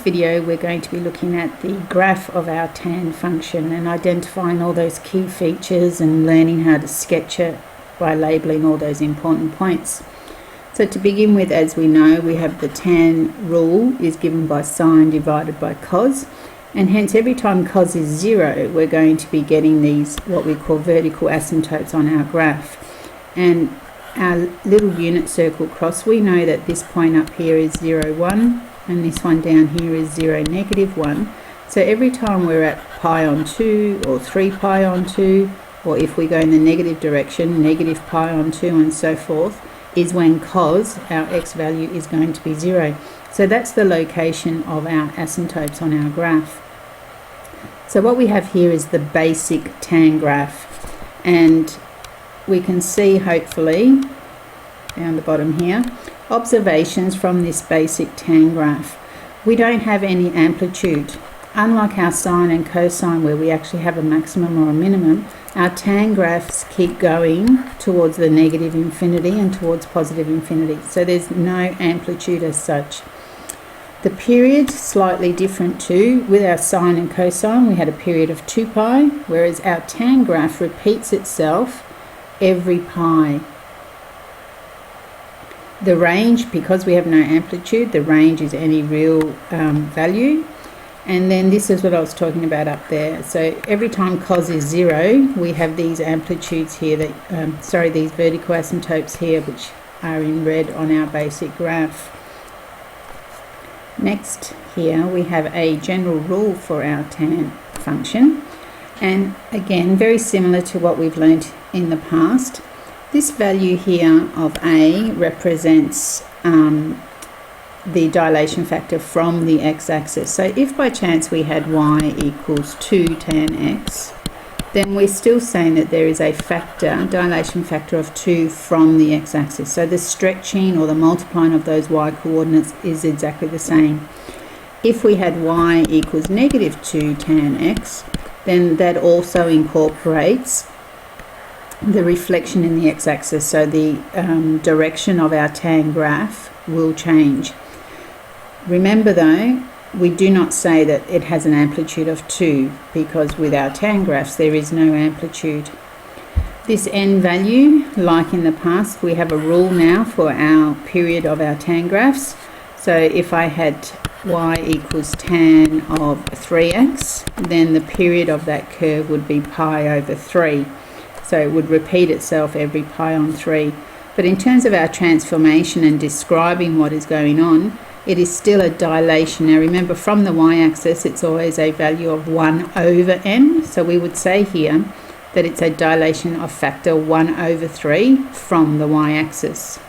video we're going to be looking at the graph of our tan function and identifying all those key features and learning how to sketch it by labelling all those important points. So to begin with, as we know, we have the tan rule is given by sine divided by cos, and hence every time cos is 0 we're going to be getting these what we call vertical asymptotes on our graph. And our little unit circle cross, we know that this point up here is 0, 1, and this one down here is 0, negative 1. So every time we're at pi on 2 or 3 pi on 2, or if we go in the negative direction, negative pi on 2 and so forth, is when cos, our x value, is going to be 0. So that's the location of our asymptotes on our graph. So what we have here is the basic tan graph, and we can see, hopefully, down the bottom here, observations from this basic tan graph. We don't have any amplitude. Unlike our sine and cosine where we actually have a maximum or a minimum, our tan graphs keep going towards the negative infinity and towards positive infinity. So there's no amplitude as such. The period slightly different too. With our sine and cosine we had a period of 2 pi, whereas our tan graph repeats itself every pi. The range, because we have no amplitude, the range is any real value. And then this is what I was talking about up there. So every time cos is 0, we have these amplitudes here, that these vertical asymptotes here, which are in red on our basic graph. Next here we have a general rule for our tan function, and again very similar to what we've learned in the past. This value here of a represents the dilation factor from the x-axis. So if by chance we had y equals 2 tan x, then we're still saying that there is a factor, dilation factor of 2 from the x-axis. So the stretching or the multiplying of those y coordinates is exactly the same. If we had y equals negative 2 tan x, then that also incorporates the reflection in the x-axis, so the direction of our tan graph will change. Remember though, we do not say that it has an amplitude of 2, because with our tan graphs there is no amplitude. This n value, like in the past, we have a rule now for our period of our tan graphs. So if I had y equals tan of 3x, then the period of that curve would be pi over 3. So it would repeat itself every pi on 3. But in terms of our transformation and describing what is going on, it is still a dilation. Now remember, from the y-axis it's always a value of 1 over n. So we would say here that it's a dilation of factor 1 over 3 from the y-axis.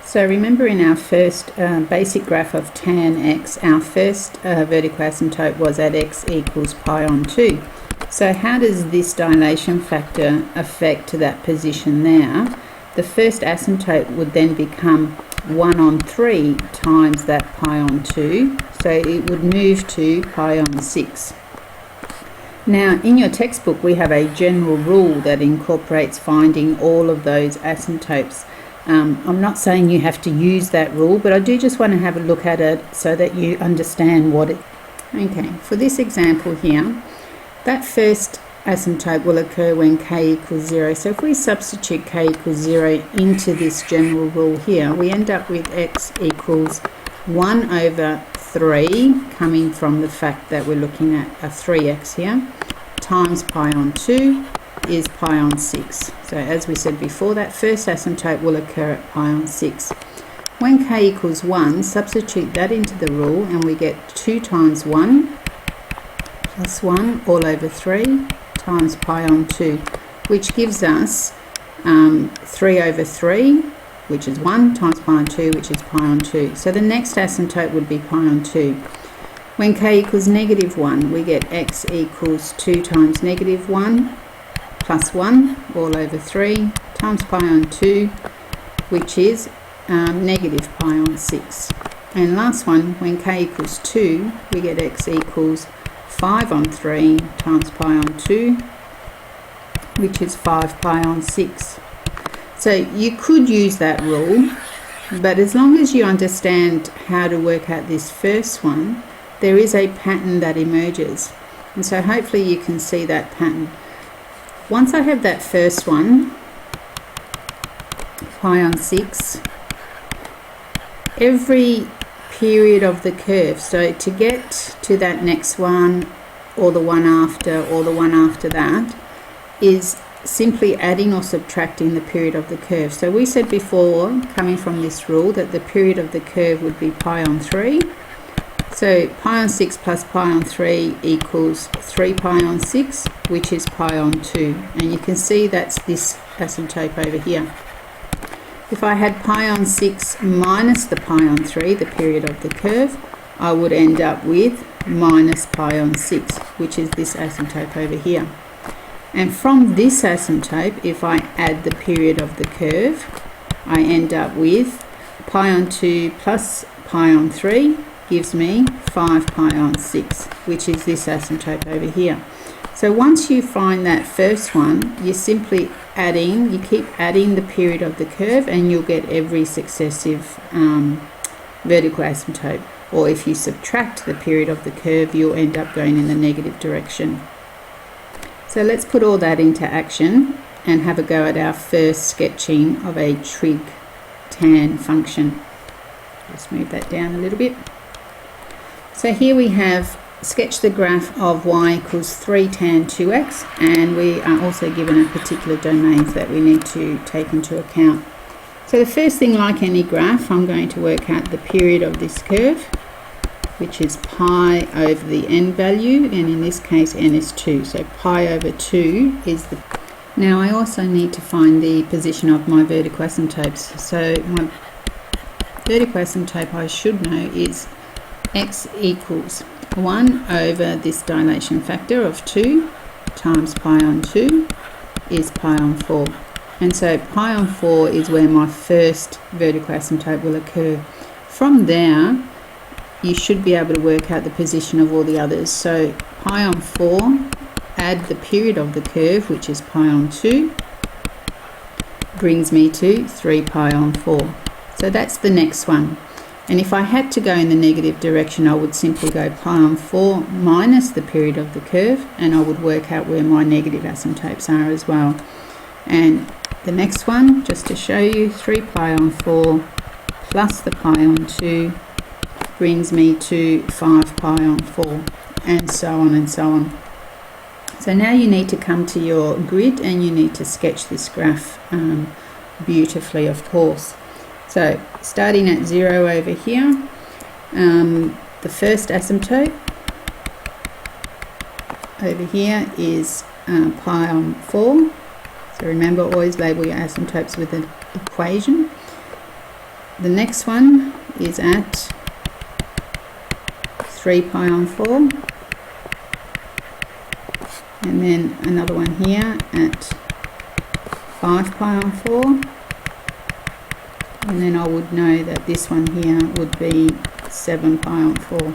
So remember, in our first basic graph of tan x, our first vertical asymptote was at x equals pi on 2. So how does this dilation factor affect that position there? The first asymptote would then become 1 on 3 times that pi on 2, so it would move to pi on 6. Now in your textbook we have a general rule that incorporates finding all of those asymptotes. I'm not saying you have to use that rule, but I do just want to have a look at it so that you understand what it... Okay, for this example here, that first asymptote will occur when k equals 0. So if we substitute k equals 0 into this general rule here, we end up with x equals 1 over 3, coming from the fact that we're looking at a 3x here, times pi on 2 is pi on 6. So as we said before, that first asymptote will occur at pi on 6. When k equals 1, substitute that into the rule and we get 2 times 1 plus 1 all over 3 times pi on 2, which gives us 3 over 3, which is 1, times pi on 2, which is pi on 2. So the next asymptote would be pi on 2. When k equals negative 1, we get x equals 2 times negative 1 plus 1 all over 3 times pi on 2, which is negative pi on 6. And last one, when k equals 2, we get x equals 5 on 3 times pi on 2, which is 5 pi on 6. So you could use that rule But as long as you understand how to work out this first one, there is a pattern that emerges. And so hopefully you can see that pattern. Once I have that first one, pi on 6, every period of the curve, so to get to that next one, or the one after, or the one after that, is simply adding or subtracting the period of the curve. So we said before, coming from this rule, that the period of the curve would be pi on 3. So pi on 6 plus pi on 3 equals 3 pi on 6, which is pi on 2. And you can see that's this asymptote over here. If I had pi on 6 minus the pi on 3, the period of the curve, I would end up with minus pi on 6, which is this asymptote over here. And from this asymptote, if I add the period of the curve, I end up with pi on 2 plus pi on 3 gives me 5 pi on 6, which is this asymptote over here. So once you find that first one, you're simply adding, you keep adding the period of the curve, and you'll get every successive vertical asymptote. Or if you subtract the period of the curve, you'll end up going in the negative direction. So let's put all that into action and have a go at our first sketching of a trig tan function. Just move that down a little bit. So here we have sketch the graph of y equals 3 tan 2x, and we are also given a particular domains that we need to take into account. So the first thing, like any graph, I'm going to work out the period of this curve, which is pi over the n value, and in this case n is 2, so pi over 2 is the... Now I also need to find the position of my vertical asymptotes. So my vertical asymptote I should know is x equals 1 over this dilation factor of 2 times pi on 2 is pi on 4. And so pi on 4 is where my first vertical asymptote will occur. From there, you should be able to work out the position of all the others. So pi on 4, add the period of the curve, which is pi on 2, brings me to 3 pi on 4. So that's the next one. And if I had to go in the negative direction, I would simply go pi on 4 minus the period of the curve, and I would work out where my negative asymptotes are as well. And the next one, just to show you, 3 pi on 4 plus the pi on 2 brings me to 5 pi on 4, and so on and so on. So now you need to come to your grid and you need to sketch this graph beautifully, of course. So starting at 0 over here, the first asymptote over here is pi on 4. So remember, always label your asymptotes with an equation. The next one is at 3 pi on 4, and then another one here at 5 pi on 4, and then I would know that this one here would be 7 pi on 4.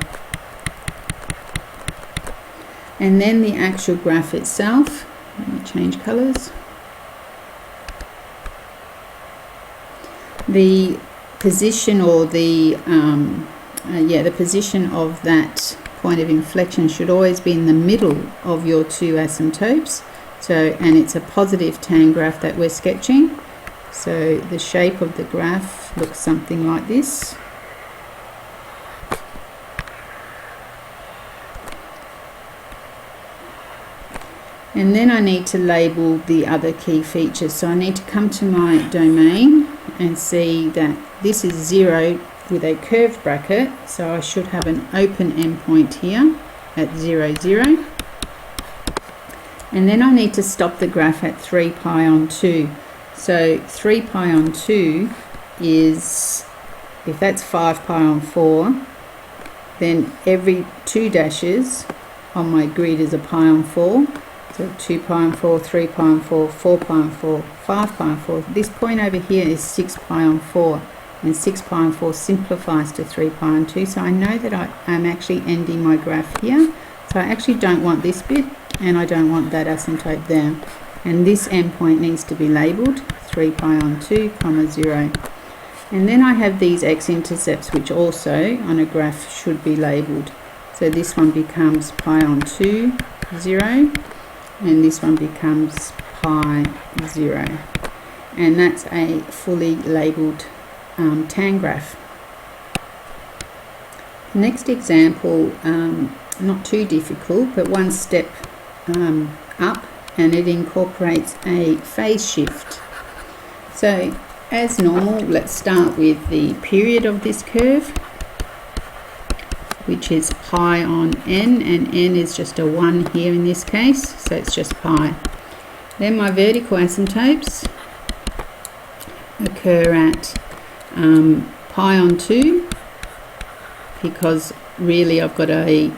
And then the actual graph itself, let me change colours. The position, or the position of that point of inflection should always be in the middle of your two asymptotes. So, and it's a positive tan graph that we're sketching. So the shape of the graph looks something like this. And then I need to label the other key features. So I need to come to my domain and see that this is 0 with a curved bracket. So I should have an open endpoint here at 0, 0. And then I need to stop the graph at 3 pi on 2. So 3 pi on 2 is, if that's 5 pi on 4, then every 2 dashes on my grid is a pi on 4. So 2 pi on 4, 3 pi on 4, 4 pi on 4, 5 pi on 4. This point over here is 6 pi on 4. And 6 pi on 4 simplifies to 3 pi on 2. So I know that I am actually ending my graph here. So I actually don't want this bit, and I don't want that asymptote there. And this endpoint needs to be labelled 3 pi on 2, 0. And then I have these x-intercepts, which also on a graph should be labelled. So this one becomes pi on 2, 0, and this one becomes pi 0. And that's a fully labelled tan graph. Next example, not too difficult, but one step up, and it incorporates a phase shift. So as normal, let's start with the period of this curve, which is pi on n, and n is just a 1 here in this case, so it's just pi. Then my vertical asymptotes occur at pi on 2, because really I've got a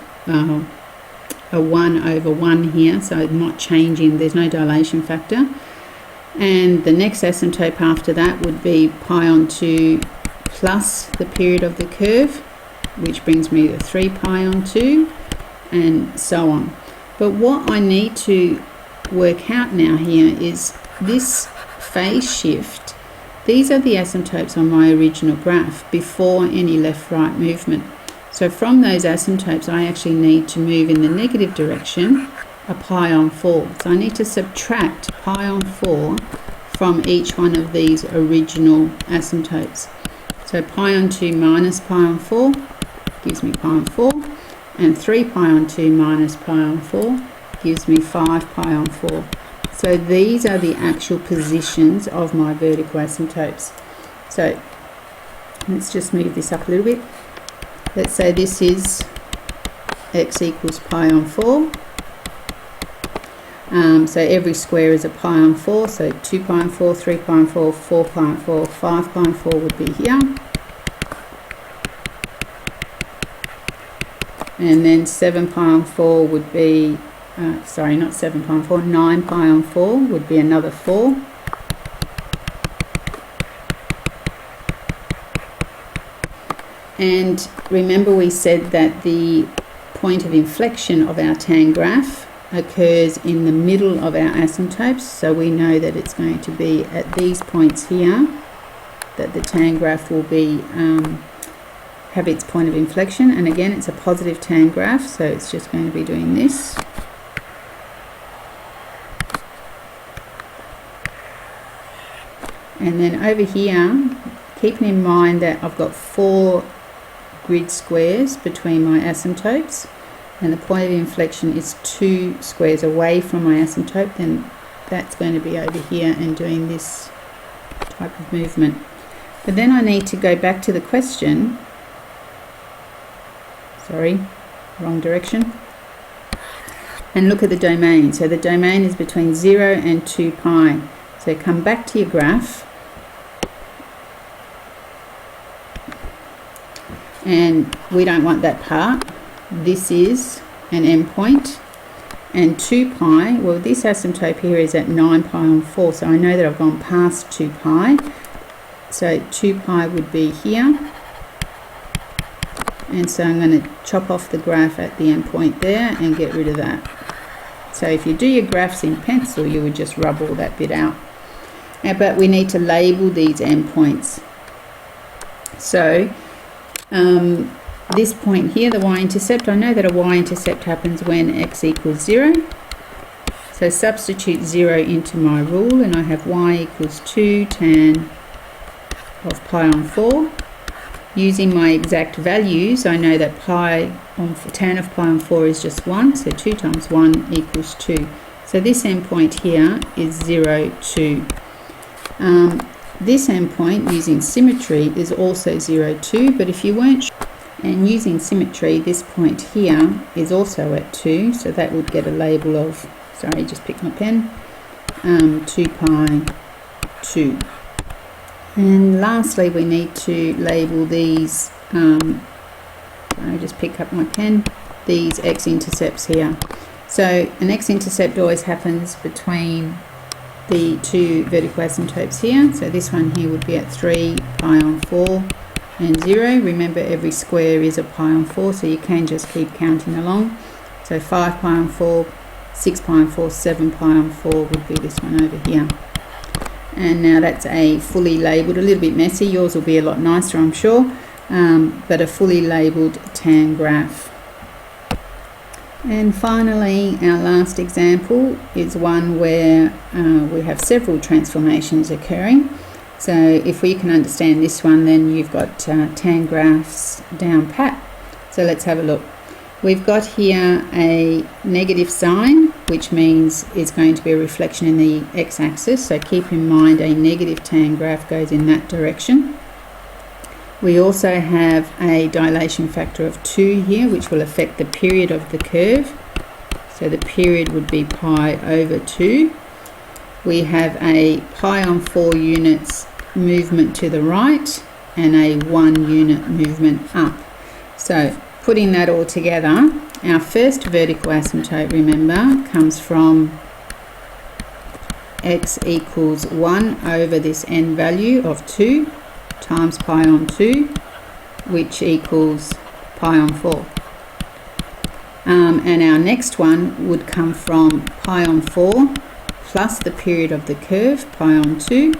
1 over 1 here, so I'm not changing, there's no dilation factor. And the next asymptote after that would be pi on 2 plus the period of the curve, which brings me to 3 pi on 2, and so on. But what I need to work out now here is this phase shift. These are the asymptotes on my original graph before any left-right movement. So from those asymptotes, I actually need to move in the negative direction a pi on 4. So I need to subtract pi on 4 from each one of these original asymptotes. So pi on 2 minus pi on 4 gives me pi on 4, and 3 pi on 2 minus pi on 4 gives me 5 pi on 4. So these are the actual positions of my vertical asymptotes. So let's just move this up a little bit. Let's say this is x equals pi on 4. So every square is a pi on 4, so 2 pi on 4, 3 pi on 4, 4 pi on 4, 5 pi on 4 would be here. And then 7 pi on 4 would be, sorry, not 7 pi on 4, 9 pi on 4 would be another 4. And remember we said that the point of inflection of our tan graph occurs in the middle of our asymptotes, so we know that it's going to be at these points here that the tan graph will be have its point of inflection. And again, it's a positive tan graph, so it's just going to be doing this. And then over here, keeping in mind that I've got 4 grid squares between my asymptotes, and the point of inflection is 2 squares away from my asymptote, then that's going to be over here and doing this type of movement. But then I need to go back to the question, sorry, wrong direction, and look at the domain. So the domain is between 0 and 2 pi. So come back to your graph, and we don't want that part. This is an endpoint, and 2 pi, well, this asymptote here is at 9 pi on 4, so I know that I've gone past 2 pi. So 2 pi would be here, and so I'm going to chop off the graph at the endpoint there and get rid of that. So if you do your graphs in pencil, you would just rub all that bit out. But we need to label these endpoints. So this point here, the y-intercept, I know that a y-intercept happens when x equals 0. So substitute 0 into my rule, and I have y equals 2 tan of pi on 4. Using my exact values, I know that tan of pi on 4 is just 1, so 2 times 1 equals 2. So this endpoint here is 0, 2. This endpoint using symmetry is also 0, 2, but if you weren't sure, and using symmetry, this point here is also at 2, so that would get a label of, sorry, just picked my pen, 2 pi 2. And lastly, we need to label these, I just pick up my pen, these x-intercepts here. So an x-intercept always happens between the 2 vertical asymptotes here. So this one here would be at 3 pi on 4 and 0. Remember, every square is a pi on 4, so you can just keep counting along. So 5 pi on 4, 6 pi on 4, 7 pi on 4 would be this one over here. And now that's a fully labelled, a little bit messy, yours will be a lot nicer I'm sure, but a fully labelled tan graph. And finally, our last example is one where we have several transformations occurring. So if we can understand this one, then you've got tan graphs down pat. So let's have a look. We've got here a negative sign, which means it's going to be a reflection in the x-axis. So keep in mind a negative tan graph goes in that direction. We also have a dilation factor of 2 here, which will affect the period of the curve. So the period would be pi over 2. We have a pi on 4 units movement to the right and a 1 unit movement up. So putting that all together, our first vertical asymptote, remember, comes from x equals 1 over this n value of 2 times pi on 2, which equals pi on 4. And our next one would come from pi on 4 plus the period of the curve, pi on 2,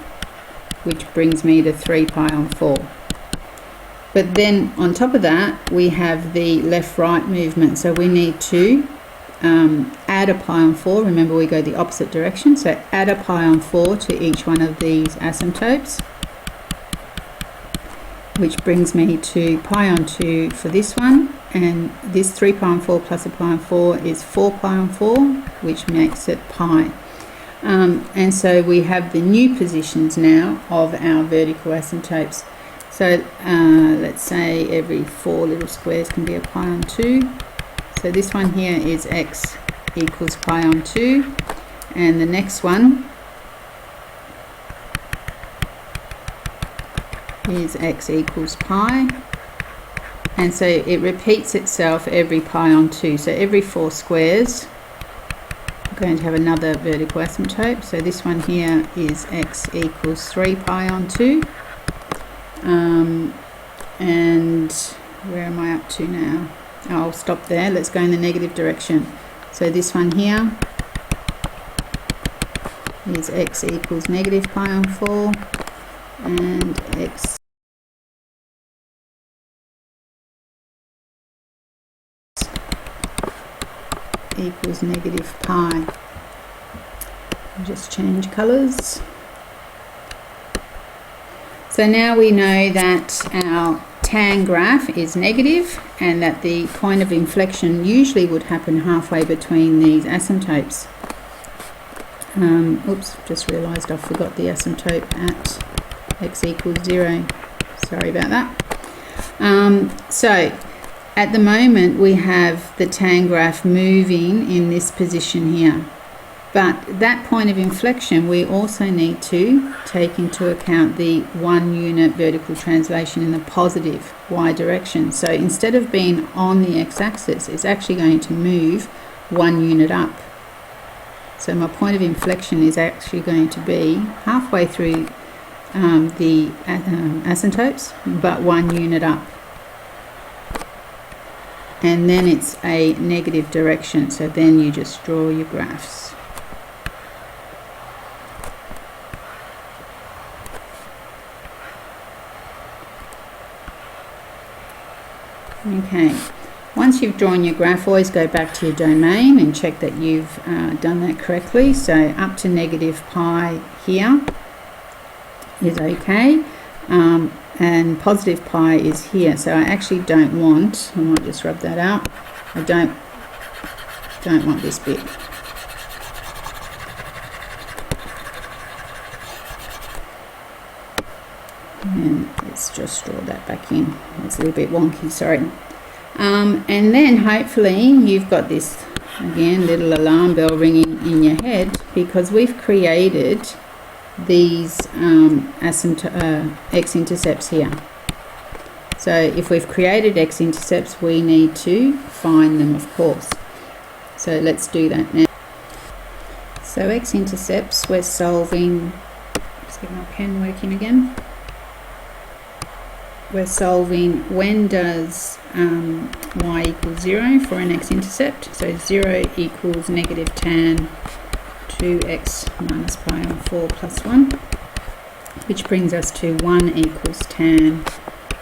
which brings me to 3 pi on 4. But then on top of that, we have the left-right movement. So we need to add a pi on 4. Remember, we go the opposite direction. So add a pi on 4 to each one of these asymptotes, which brings me to pi on 2 for this one. And this 3 pi on 4 plus a pi on 4 is 4 pi on 4, which makes it pi. And so we have the new positions now of our vertical asymptotes. So let's say every 4 little squares can be a pi on 2. So this one here is x equals pi on 2. And the next one is x equals pi. And so it repeats itself every pi on 2. So every 4 squares, we're going to have another vertical asymptote. So this one here is x equals 3 pi on 2. And where am I up to now? Oh, I'll stop there. Let's go in the negative direction. So this one here is x equals negative pi on 4, and x equals negative pi. I'll just change colours. So now we know that our tan graph is negative and that the point of inflection usually would happen halfway between these asymptotes. Oops, just realised I forgot the asymptote at x equals 0. Sorry about that. So at the moment we have the tan graph moving in this position here. But that point of inflection, we also need to take into account the 1 unit vertical translation in the positive y direction. So instead of being on the x-axis, it's actually going to move 1 unit up. So my point of inflection is actually going to be halfway through the asymptotes, but 1 unit up. And then it's a negative direction, so then you just draw your graphs. Okay, once you've drawn your graph, always go back to your domain and check that you've done that correctly. So up to negative pi here is okay, and positive pi is here. So I actually don't want, I might just rub that out, I don't want this bit. And let's just draw that back in. It's a little bit wonky, sorry. And then hopefully you've got this, again, little alarm bell ringing in your head, because we've created these x-intercepts here. So if we've created x-intercepts, we need to find them, of course. So let's do that now. So x-intercepts, we're solving, let's get my pen working again. We're solving when does y equals 0 for an x-intercept. So 0 equals negative tan 2x minus pi on 4 plus 1. which brings us to 1 equals tan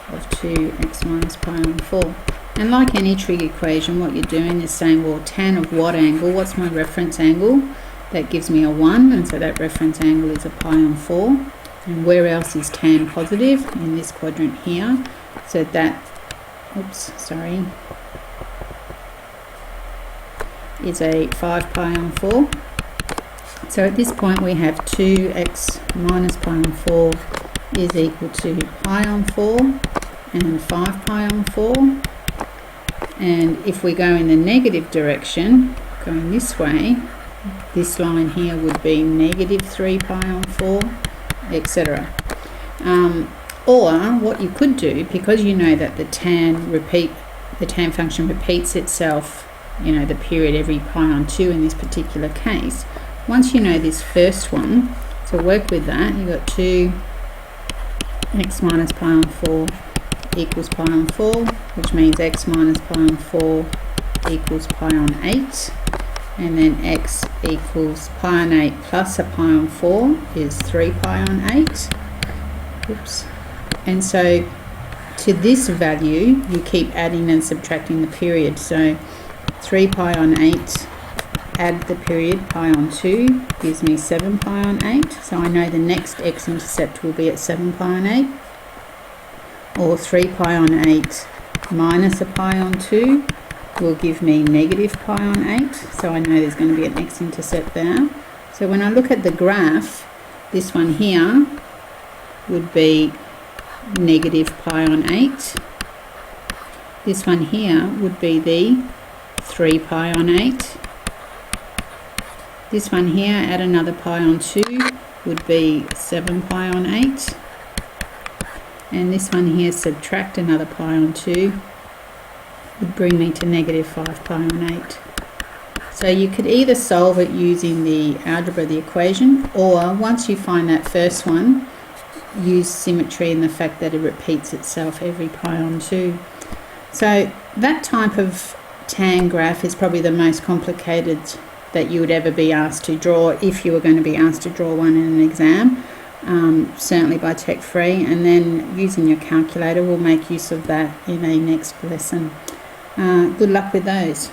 of 2x minus pi on 4. And like any trig equation, what you're doing is saying, well, tan of what angle? What's my reference angle? That gives me a 1, and so that reference angle is a pi on 4. And where else is tan positive? In this quadrant here. So that, is a 5 pi on 4. So at this point we have 2x minus pi on 4 is equal to pi on 4 and 5 pi on 4. And if we go in the negative direction, going this way, this line here would be negative 3 pi on 4, etc. Or what you could do, because you know that the tan function repeats itself, the period every pi on 2 in this particular case, once you know this first one, so work with that, you've got 2x minus pi on 4 equals pi on 4, which means x minus pi on 4 equals pi on 8, and then x equals pi on 8 plus a pi on 4 is 3 pi on 8. And so to this value you keep adding and subtracting the period, so 3 pi on 8 add the period pi on 2 gives me 7 pi on 8, so I know the next x-intercept will be at 7 pi on 8, or 3 pi on 8 minus a pi on 2 will give me negative pi on 8, so I know there's going to be an x-intercept there. So when I look at the graph, this one here would be negative pi on 8, this one here would be the 3 pi on 8, this one here, add another pi on 2, would be 7 pi on 8, and this one here, subtract another pi on 2, would bring me to negative 5 pi on 8. So you could either solve it using the algebra, the equation, or once you find that first one, use symmetry in the fact that it repeats itself every pi on 2. So that type of tan graph is probably the most complicated that you would ever be asked to draw, if you were going to be asked to draw one in an exam, certainly by Tech Free, and then using your calculator, we'll make use of that in a next lesson. Good luck with those.